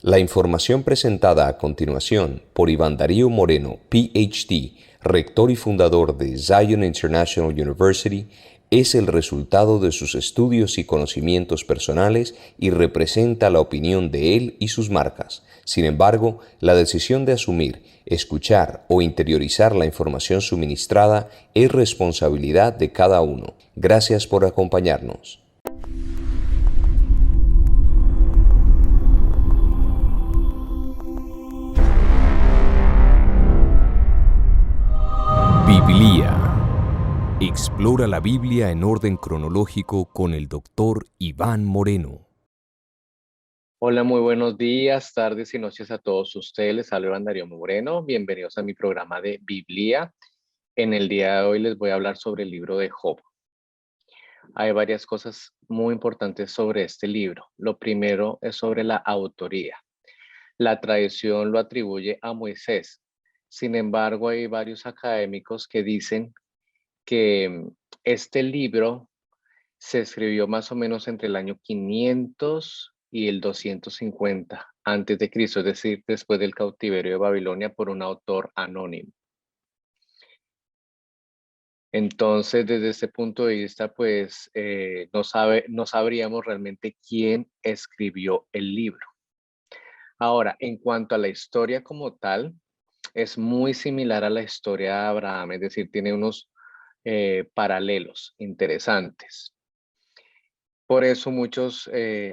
La información presentada a continuación por Iván Darío Moreno, PhD, rector y fundador de Zion International University, es el resultado de sus estudios y conocimientos personales y representa la opinión de él y sus marcas. Sin embargo, la decisión de asumir, escuchar o interiorizar la información suministrada es responsabilidad de cada uno. Gracias por acompañarnos. Biblia. Explora la Biblia en orden cronológico con el doctor Iván Moreno. Hola, muy buenos días, tardes y noches a todos ustedes. Les habla Iván Darío Moreno. Bienvenidos a mi programa de Biblia. En el día de hoy les voy a hablar sobre el libro de Job. Hay varias cosas muy importantes sobre este libro. Lo primero es sobre la autoría. La tradición lo atribuye a Moisés. Sin embargo, hay varios académicos que dicen que este libro se escribió más o menos entre el año 500 y el 250 antes de Cristo, es decir, después del cautiverio de Babilonia por un autor anónimo. Entonces, desde ese punto de vista, pues no sabríamos realmente quién escribió el libro. Ahora, en cuanto a la historia como tal, es muy similar a la historia de Abraham, es decir, tiene unos paralelos interesantes. Por eso muchos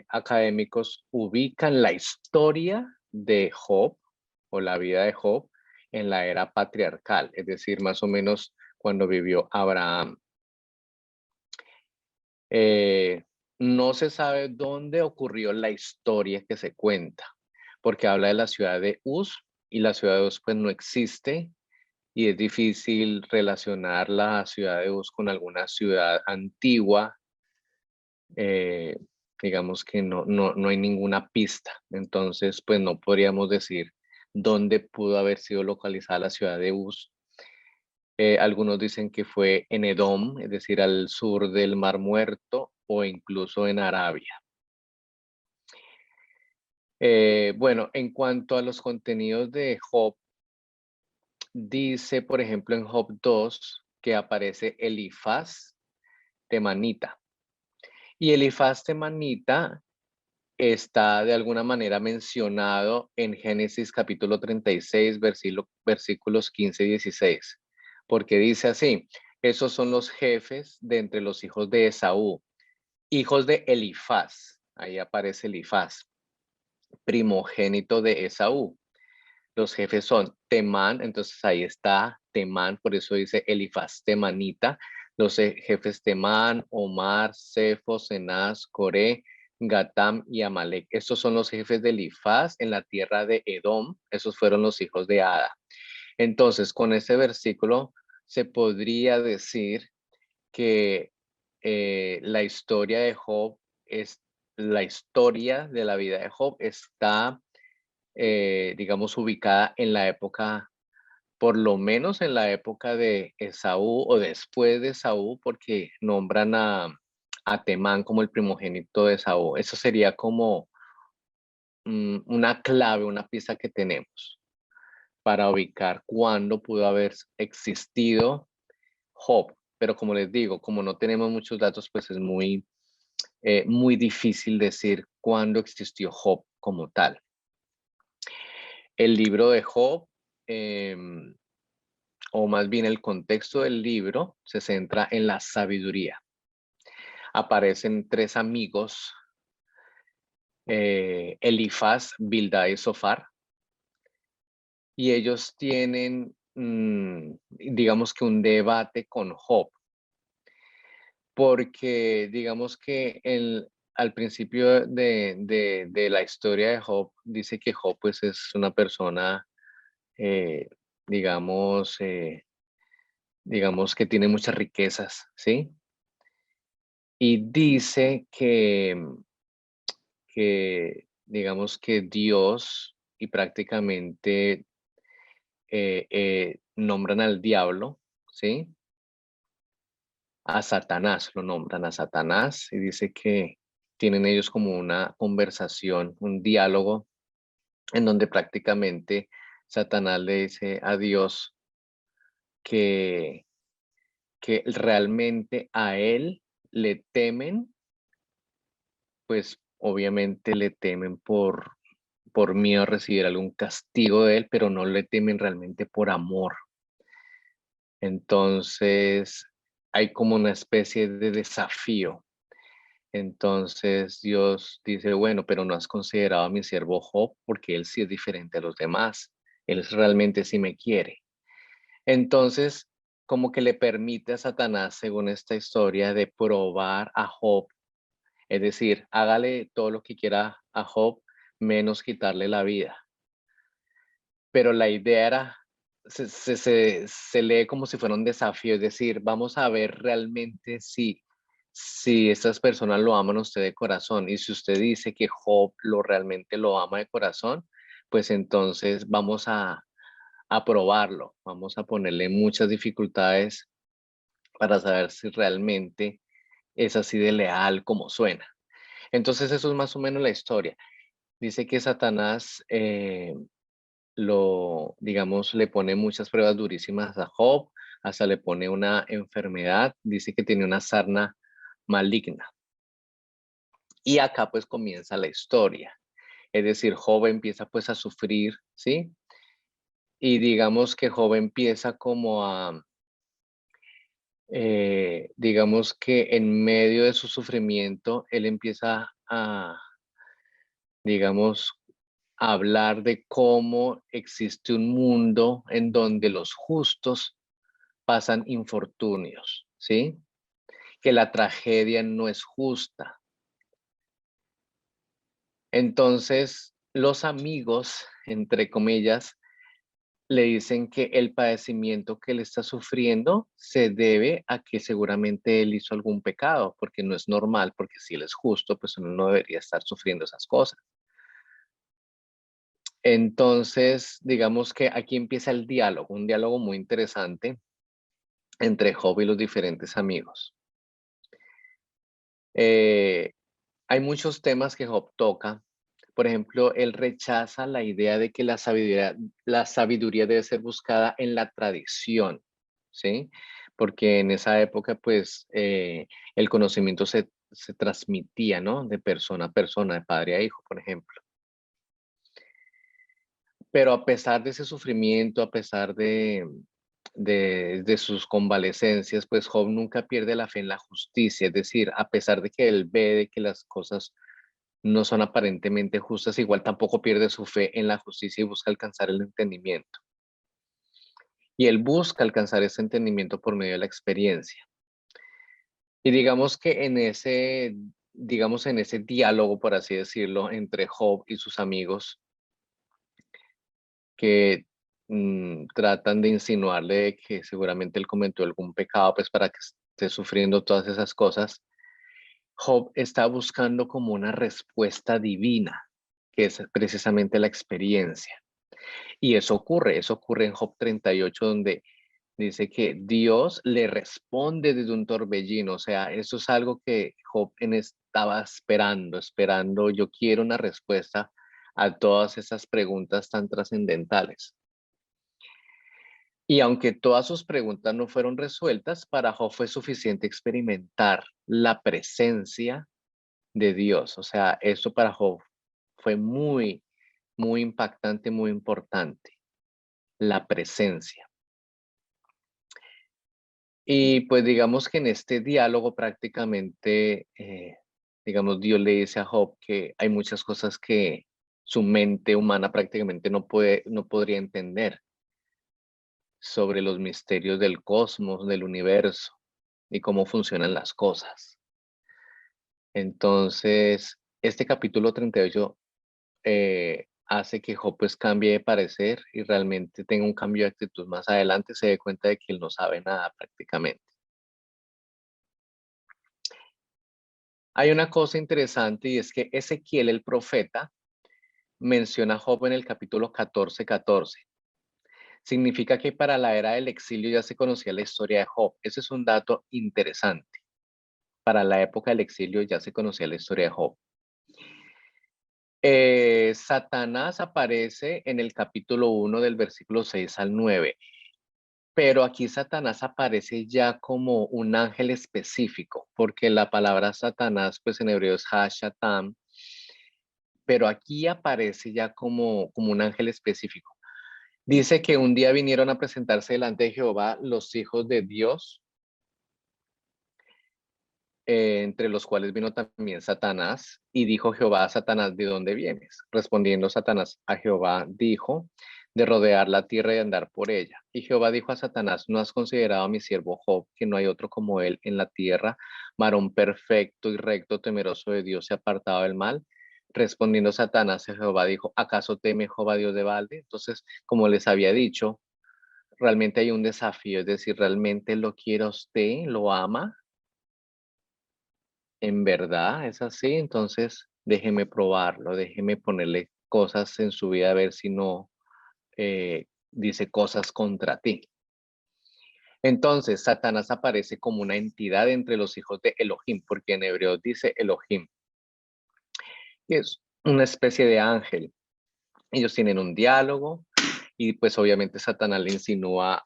académicos ubican la historia de Job o la vida de Job en la era patriarcal, es decir, más o menos cuando vivió Abraham. Eh, no se sabe dónde ocurrió la historia que se cuenta, porque habla de la ciudad de Uz y la ciudad de Uz pues no existe y es difícil relacionar la ciudad de Uz con alguna ciudad antigua. eh, digamos que no hay ninguna pista. Entonces, pues no podríamos decir dónde pudo haber sido localizada la ciudad de Uz. Algunos dicen que fue en Edom, es decir, al sur del Mar Muerto o incluso en Arabia. Bueno, en cuanto a los contenidos de Job, dice, por ejemplo, en Job 2 que aparece Elifaz temanita. Y Elifaz temanita está de alguna manera mencionado en Génesis capítulo 36, versículos 15 y 16, porque dice así: esos son los jefes de entre los hijos de Esaú, hijos de Elifaz, ahí aparece Elifaz, primogénito de Esaú. Los jefes son Temán, entonces ahí está Temán, por eso dice Elifaz temanita. Los jefes Temán, Omar, Cefo, Cenaz, Coré, Gatam y Amalek. Estos son los jefes de Elifaz en la tierra de Edom. Esos fueron los hijos de Ada. Entonces, con este versículo se podría decir que la historia de Job es la historia de la vida de Job está, digamos, ubicada en la época, por lo menos en la época de Esaú o después de Esaú, porque nombran a Temán como el primogénito de Esaú. Eso sería como una clave, una pista que tenemos para ubicar cuándo pudo haber existido Job. Pero como les digo, como no tenemos muchos datos, pues es muy difícil decir cuándo existió Job como tal. El libro de Job, o más bien el contexto del libro, se centra en la sabiduría. Aparecen tres amigos, Elifaz, Bildad y Sofar, y ellos tienen, digamos que un debate con Job, porque digamos que al principio de la historia de Job, dice que Job pues es una persona, eh, digamos, digamos que tiene muchas riquezas, ¿sí? Y dice que digamos que Dios y prácticamente nombran al diablo, ¿sí? A Satanás, lo nombran a Satanás y dice que tienen ellos como una conversación, un diálogo en donde prácticamente Satanás le dice a Dios que, que realmente a él le temen, pues obviamente le temen por miedo a recibir algún castigo de él, pero no le temen realmente por amor. Entonces hay como una especie de desafío. Entonces Dios dice, bueno, pero no has considerado a mi siervo Job porque él sí es diferente a los demás. Él realmente sí me quiere. Entonces, como que le permite a Satanás, según esta historia, de probar a Job. Es decir, hágale todo lo que quiera a Job, menos quitarle la vida. Pero la idea era, se lee como si fuera un desafío, es decir, vamos a ver realmente si estas personas lo aman a usted de corazón. Y si usted dice que Job realmente lo ama de corazón, pues entonces vamos a probarlo, vamos a ponerle muchas dificultades para saber si realmente es así de leal como suena. Entonces eso es más o menos la historia. Dice que Satanás digamos, le pone muchas pruebas durísimas a Job, hasta le pone una enfermedad, dice que tiene una sarna maligna. Y acá pues comienza la historia. Es decir, Job empieza pues a sufrir, ¿sí? Y digamos que Job empieza como digamos que en medio de su sufrimiento, él empieza digamos, a hablar de cómo existe un mundo en donde los justos pasan infortunios, ¿sí? Que la tragedia no es justa. Entonces, los amigos, entre comillas, le dicen que el padecimiento que él está sufriendo se debe a que seguramente él hizo algún pecado, porque no es normal, porque si él es justo, pues uno no debería estar sufriendo esas cosas. Entonces, digamos que aquí empieza el diálogo, un diálogo muy interesante entre Job y los diferentes amigos. Eh, Hay muchos temas que Job toca. Por ejemplo, él rechaza la idea de que la sabiduría debe ser buscada en la tradición, ¿sí? Porque en esa época, pues, el conocimiento se transmitía, ¿no? De persona a persona, de padre a hijo, por ejemplo. Pero a pesar de ese sufrimiento, a pesar de sus convalecencias, pues Job nunca pierde la fe en la justicia. Es decir, a pesar de que él ve de que las cosas no son aparentemente justas, igual tampoco pierde su fe en la justicia y busca alcanzar el entendimiento. Y él busca alcanzar ese entendimiento por medio de la experiencia. Y digamos que digamos, en ese diálogo, por así decirlo, entre Job y sus amigos, que tratan de insinuarle de que seguramente él cometió algún pecado, pues para que esté sufriendo todas esas cosas, Job está buscando como una respuesta divina, que es precisamente la experiencia. Y eso ocurre en Job 38, donde dice que Dios le responde desde un torbellino. O sea, eso es algo que Job estaba esperando. Yo quiero una respuesta a todas esas preguntas tan trascendentales. Y aunque todas sus preguntas no fueron resueltas, para Job fue suficiente experimentar la presencia de Dios. O sea, esto para Job fue muy, muy impactante, muy importante, la presencia. Y pues digamos que en este diálogo prácticamente, digamos, Dios le dice a Job que hay muchas cosas que su mente humana prácticamente no podría entender sobre los misterios del cosmos, del universo y cómo funcionan las cosas. Entonces, este capítulo 38 hace que Job pues cambie de parecer y realmente tenga un cambio de actitud más adelante, se dé cuenta de que él no sabe nada prácticamente. Hay una cosa interesante y es que Ezequiel el profeta menciona a Job en el capítulo 14:14. Significa que para la era del exilio ya se conocía la historia de Job. Ese es un dato interesante. Para la época del exilio ya se conocía la historia de Job. Satanás aparece en el capítulo 1 del versículo 6 al 9, pero aquí Satanás aparece ya como un ángel específico, porque la palabra Satanás, pues en hebreo es Hashatam, pero aquí aparece ya como un ángel específico. Dice que un día vinieron a presentarse delante de Jehová los hijos de Dios, entre los cuales vino también Satanás, y dijo Jehová a Satanás, ¿de dónde vienes? Respondiendo Satanás a Jehová, dijo, de rodear la tierra y andar por ella. Y Jehová dijo a Satanás, ¿no has considerado a mi siervo Job, que no hay otro como él en la tierra, varón perfecto y recto, temeroso de Dios y apartado del mal? Respondiendo Satanás a Jehová, dijo, ¿acaso teme Jehová Dios de balde? Entonces, como les había dicho, realmente hay un desafío, es decir, ¿realmente lo quiere usted? ¿Lo ama? ¿En verdad es así? Entonces, déjeme probarlo, déjeme ponerle cosas en su vida a ver si no dice cosas contra ti. Entonces, Satanás aparece como una entidad entre los hijos de Elohim, porque en hebreo dice Elohim, que es una especie de ángel. Ellos tienen un diálogo y pues obviamente Satanás le insinúa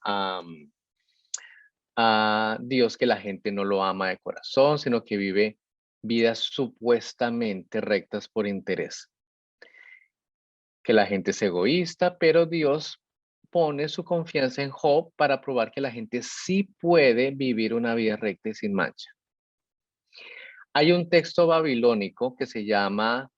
a Dios que la gente no lo ama de corazón, sino que vive vidas supuestamente rectas por interés, que la gente es egoísta, pero Dios pone su confianza en Job para probar que la gente sí puede vivir una vida recta y sin mancha. Hay un texto babilónico que se llama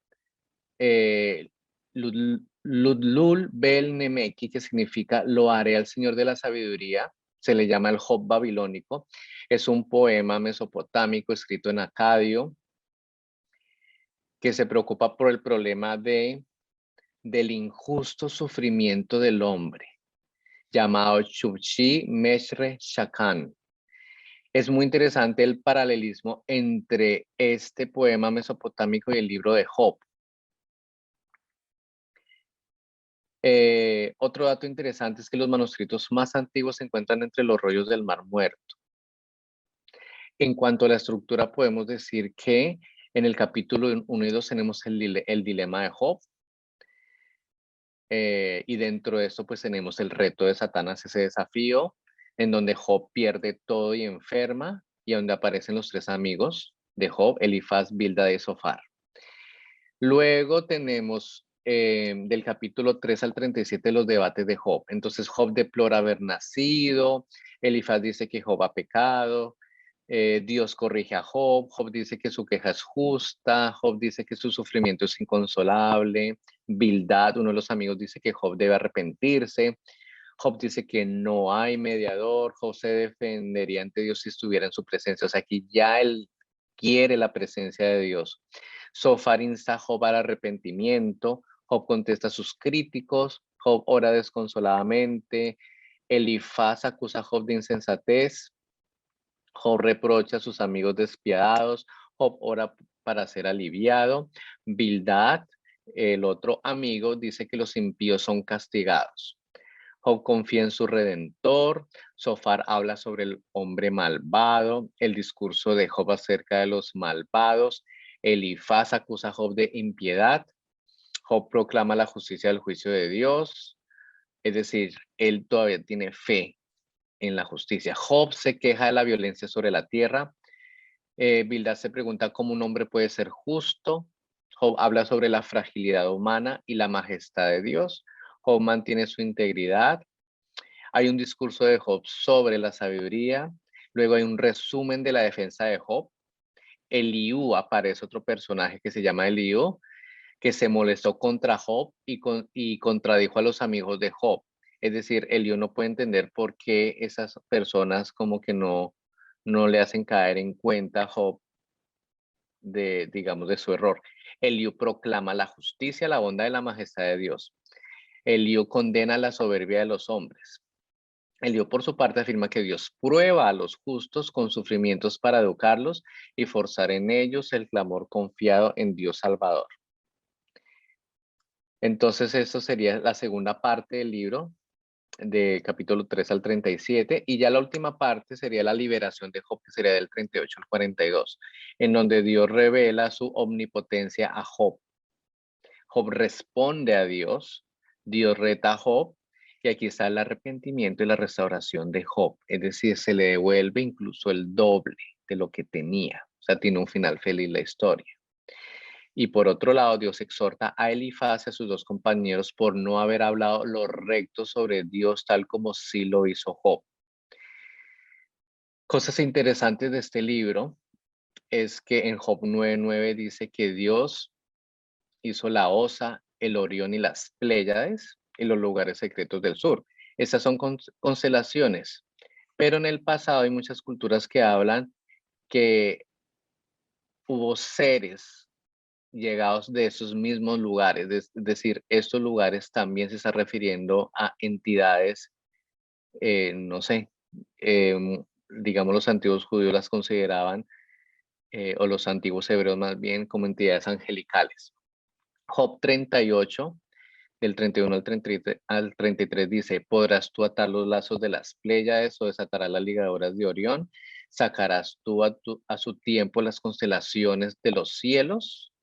eh, Ludlul Bel Nemeki, que significa lo haré al Señor de la sabiduría. Se le llama el Job babilónico. Es un poema mesopotámico escrito en acadio que se preocupa por el problema del injusto sufrimiento del hombre, llamado Shubshi Meshre Shakan. Es muy interesante el paralelismo entre este poema mesopotámico y el libro de Job. Otro dato interesante es que los manuscritos más antiguos se encuentran entre los rollos del Mar Muerto. En cuanto a la estructura, podemos decir que en el capítulo 1 y 2 tenemos el dilema de Job, y dentro de esto pues tenemos el reto de Satanás, ese desafío en donde Job pierde todo y enferma, y donde aparecen los tres amigos de Job, Elifaz, Bildad y Zofar. Luego tenemos del capítulo 3 al 37 los debates de Job. Entonces Job deplora haber nacido, Elifaz dice que Job ha pecado, Dios corrige a Job, Job dice que su queja es justa, Job dice que su sufrimiento es inconsolable, Bildad, uno de los amigos, dice que Job debe arrepentirse, Job dice que no hay mediador, Job se defendería ante Dios si estuviera en su presencia. O sea, aquí ya él quiere la presencia de Dios. Zofar insta a Job al arrepentimiento, Job contesta a sus críticos, Job ora desconsoladamente, Elifaz acusa a Job de insensatez, Job reprocha a sus amigos despiadados, Job ora para ser aliviado, Bildad, el otro amigo, dice que los impíos son castigados. Job confía en su redentor, Zofar habla sobre el hombre malvado, el discurso de Job acerca de los malvados, Elifaz acusa a Job de impiedad, Job proclama la justicia del juicio de Dios, es decir, él todavía tiene fe en la justicia. Job se queja de la violencia sobre la tierra, Bildad se pregunta cómo un hombre puede ser justo, Job habla sobre la fragilidad humana y la majestad de Dios, Job mantiene su integridad, hay un discurso de Job sobre la sabiduría, luego hay un resumen de la defensa de Job. Eliú aparece, otro personaje que se llama Eliú, que se molestó contra Job y contradijo a los amigos de Job. Es decir, Eliú no puede entender por qué esas personas como que no le hacen caer en cuenta a Job de, digamos, de su error. Eliú proclama la justicia, la bondad y la majestad de Dios. Eliú condena la soberbia de los hombres. Eliú, por su parte, afirma que Dios prueba a los justos con sufrimientos para educarlos y forzar en ellos el clamor confiado en Dios Salvador. Entonces, eso sería la segunda parte del libro, de capítulo 3 al 37, y ya la última parte sería la liberación de Job, que sería del 38 al 42, en donde Dios revela su omnipotencia a Job. Job responde a Dios, Dios reta a Job, y aquí está el arrepentimiento y la restauración de Job. Es decir, se le devuelve incluso el doble de lo que tenía. O sea, tiene un final feliz la historia. Y por otro lado, Dios exhorta a Elifaz y a sus dos compañeros por no haber hablado lo recto sobre Dios tal como sí lo hizo Job. Cosas interesantes de este libro es que en Job 9:9 dice que Dios hizo la Osa, el Orión y las Pléyades y los lugares secretos del sur. Estas son constelaciones, pero en el pasado hay muchas culturas que hablan que hubo seres llegados de esos mismos lugares, es decir, estos lugares también se está refiriendo a entidades, no sé, digamos los antiguos judíos las consideraban, o los antiguos hebreos más bien, como entidades angelicales. Job 38, del 31 al 33 dice, ¿podrás tú atar los lazos de las Pléyades o desatarás las ligaduras de Orión? ¿Sacarás tú a su tiempo las constelaciones de los cielos?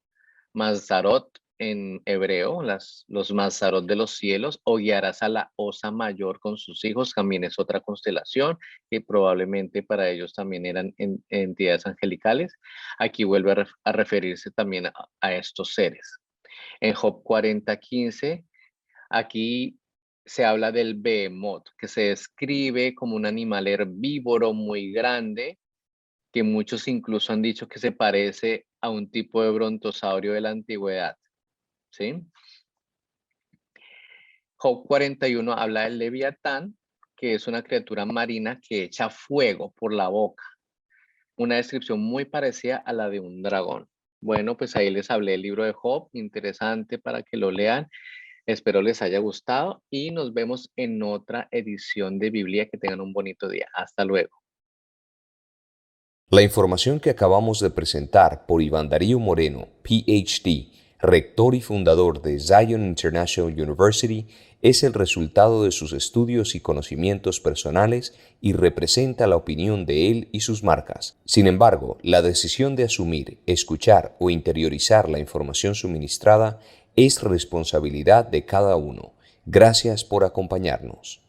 Mazarot en hebreo, los Mazarot de los cielos, o guiarás a la Osa Mayor con sus hijos, también es otra constelación, que probablemente para ellos también eran entidades angelicales. Aquí vuelve a referirse también a estos seres. En Job 40:15, aquí se habla del Behemoth, que se describe como un animal herbívoro muy grande, que muchos incluso han dicho que se parece a un tipo de brontosaurio de la antigüedad, ¿sí? Job 41 habla del Leviatán, que es una criatura marina que echa fuego por la boca. Una descripción muy parecida a la de un dragón. Bueno, pues ahí les hablé del libro de Job, interesante para que lo lean. Espero les haya gustado y nos vemos en otra edición de Biblia. Que tengan un bonito día. Hasta luego. La información que acabamos de presentar por Iván Darío Moreno, PhD, rector y fundador de Zion International University, es el resultado de sus estudios y conocimientos personales y representa la opinión de él y sus marcas. Sin embargo, la decisión de asumir, escuchar o interiorizar la información suministrada es responsabilidad de cada uno. Gracias por acompañarnos.